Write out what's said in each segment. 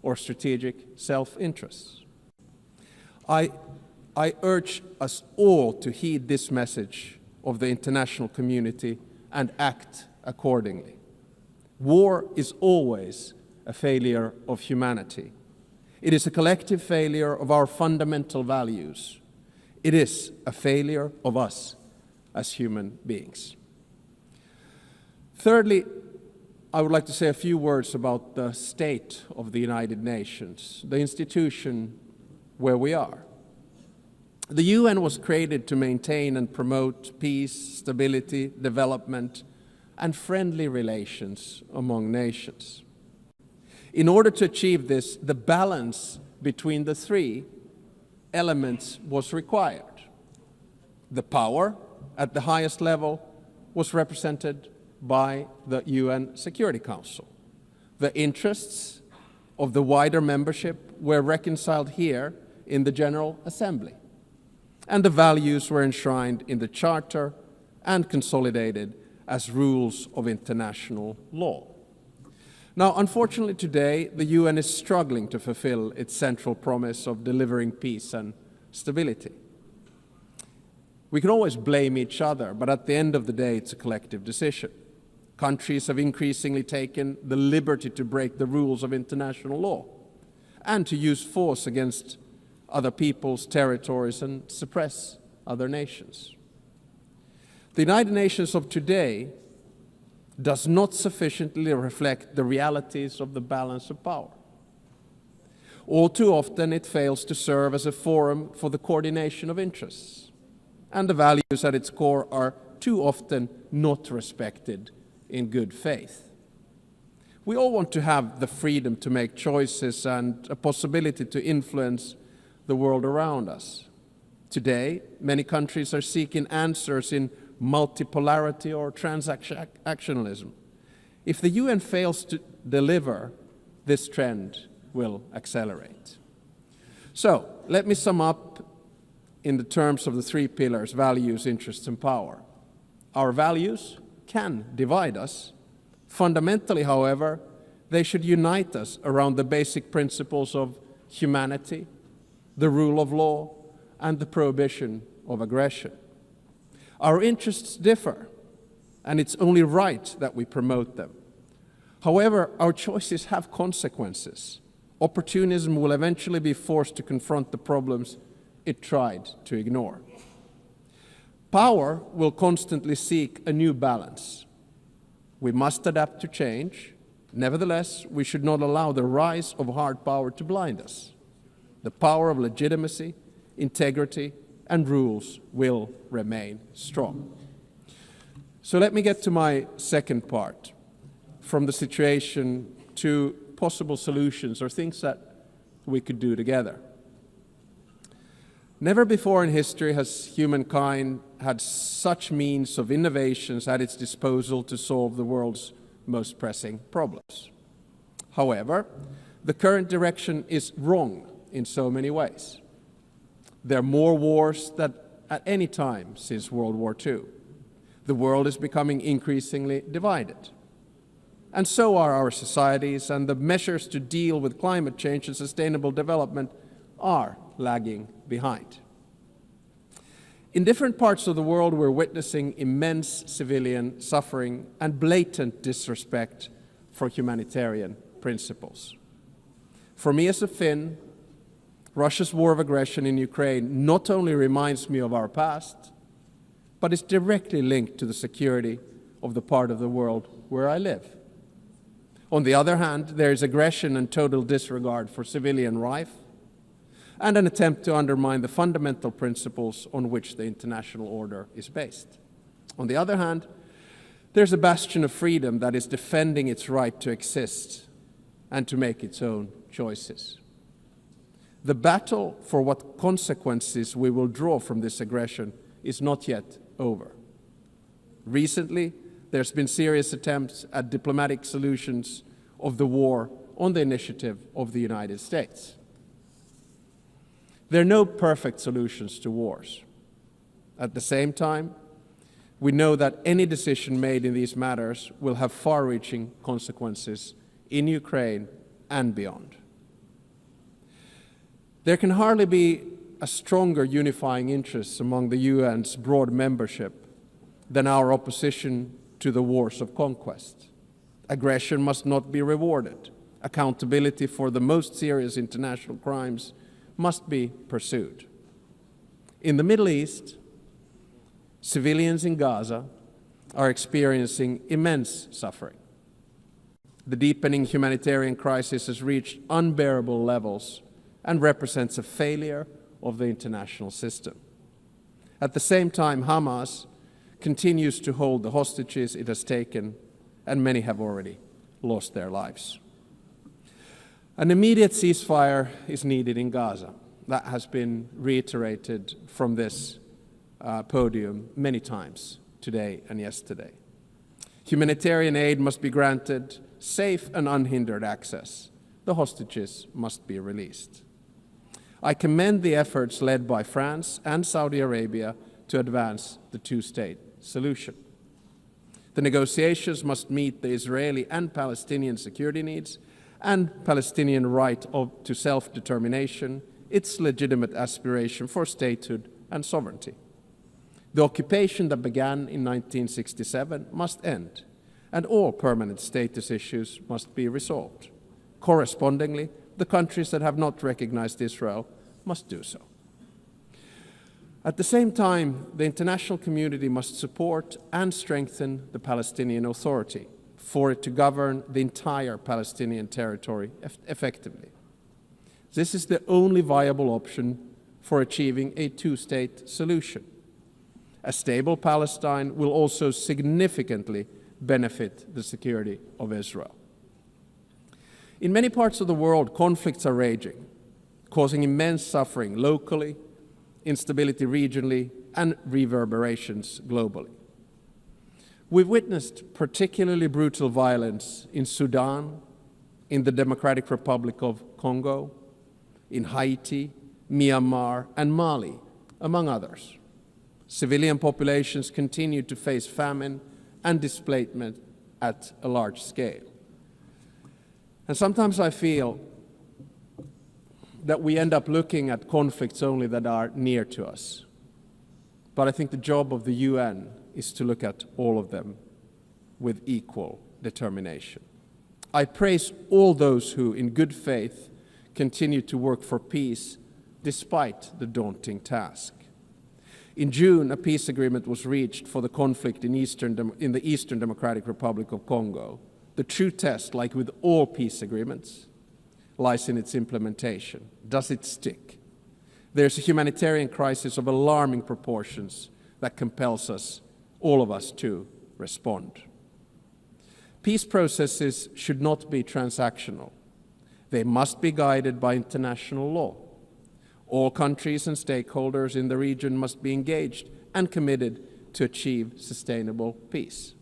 or strategic self-interests. I urge us all to heed this message of the international community and act accordingly. War is always a failure of humanity. It is a collective failure of our fundamental values. It is a failure of us as human beings. Thirdly, I would like to say a few words about the state of the United Nations, the institution where we are. The UN was created to maintain and promote peace, stability, development, and friendly relations among nations. In order to achieve this, the balance between the three elements was required. The power at the highest level was represented by the UN Security Council. The interests of the wider membership were reconciled here in the General Assembly, and the values were enshrined in the Charter and consolidated as rules of international law. Now, unfortunately today, the UN is struggling to fulfill its central promise of delivering peace and stability. We can always blame each other, but at the end of the day, it's a collective decision. Countries have increasingly taken the liberty to break the rules of international law and to use force against other people's territories and suppress other nations. The United Nations of today does not sufficiently reflect the realities of the balance of power. All too often, it fails to serve as a forum for the coordination of interests, and the values at its core are too often not respected in good faith. We all want to have the freedom to make choices and a possibility to influence the world around us. Today, many countries are seeking answers in multipolarity or transactionalism. If the UN fails to deliver, this trend will accelerate. So, let me sum up in the terms of the three pillars: values, interests, and power. Our values can divide us. Fundamentally, however, they should unite us around the basic principles of humanity, the rule of law, and the prohibition of aggression. Our interests differ, and it's only right that we promote them. However, our choices have consequences. Opportunism will eventually be forced to confront the problems it tried to ignore. Power will constantly seek a new balance. We must adapt to change. Nevertheless, we should not allow the rise of hard power to blind us. The power of legitimacy, integrity, and rules will remain strong. So let me get to my second part, from the situation to possible solutions or things that we could do together. Never before in history has humankind had such means of innovations at its disposal to solve the world's most pressing problems. However, the current direction is wrong in so many ways. There are more wars than at any time since World War II. The world is becoming increasingly divided. And so are our societies, and the measures to deal with climate change and sustainable development are lagging behind. In different parts of the world, we're witnessing immense civilian suffering and blatant disrespect for humanitarian principles. For me as a Finn, Russia's war of aggression in Ukraine not only reminds me of our past, but is directly linked to the security of the part of the world where I live. On the other hand, there is aggression and total disregard for civilian life, and an attempt to undermine the fundamental principles on which the international order is based. On the other hand, there's a bastion of freedom that is defending its right to exist and to make its own choices. The battle for what consequences we will draw from this aggression is not yet over. Recently, there's been serious attempts at diplomatic solutions of the war on the initiative of the United States. There are no perfect solutions to wars. At the same time, we know that any decision made in these matters will have far-reaching consequences in Ukraine and beyond. There can hardly be a stronger unifying interest among the UN's broad membership than our opposition to the wars of conquest. Aggression must not be rewarded. Accountability for the most serious international crimes must be pursued. In the Middle East, civilians in Gaza are experiencing immense suffering. The deepening humanitarian crisis has reached unbearable levels and represents a failure of the international system. At the same time, Hamas continues to hold the hostages it has taken, and many have already lost their lives. An immediate ceasefire is needed in Gaza. That has been reiterated from this podium many times today and yesterday. Humanitarian aid must be granted safe and unhindered access. The hostages must be released. I commend the efforts led by France and Saudi Arabia to advance the two-state solution. The negotiations must meet the Israeli and Palestinian security needs and Palestinian right to self-determination, its legitimate aspiration for statehood and sovereignty. The occupation that began in 1967 must end, and all permanent status issues must be resolved. Correspondingly, the countries that have not recognized Israel must do so. At the same time, the international community must support and strengthen the Palestinian Authority for it to govern the entire Palestinian territory effectively. This is the only viable option for achieving a two-state solution. A stable Palestine will also significantly benefit the security of Israel. In many parts of the world, conflicts are raging, causing immense suffering locally, instability regionally, and reverberations globally. We've witnessed particularly brutal violence in Sudan, in the Democratic Republic of Congo, in Haiti, Myanmar, and Mali, among others. Civilian populations continue to face famine and displacement at a large scale. And sometimes I feel that we end up looking at conflicts only that are near to us. But I think the job of the UN is to look at all of them with equal determination. I praise all those who, in good faith, continue to work for peace despite the daunting task. In June, a peace agreement was reached for the conflict in the Eastern Democratic Republic of Congo. The true test, like with all peace agreements, lies in its implementation. Does it stick? There's a humanitarian crisis of alarming proportions that compels us, all of us, to respond. Peace processes should not be transactional. They must be guided by international law. All countries and stakeholders in the region must be engaged and committed to achieve sustainable peace.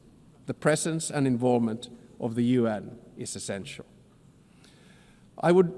The presence and involvement of the UN is essential. I would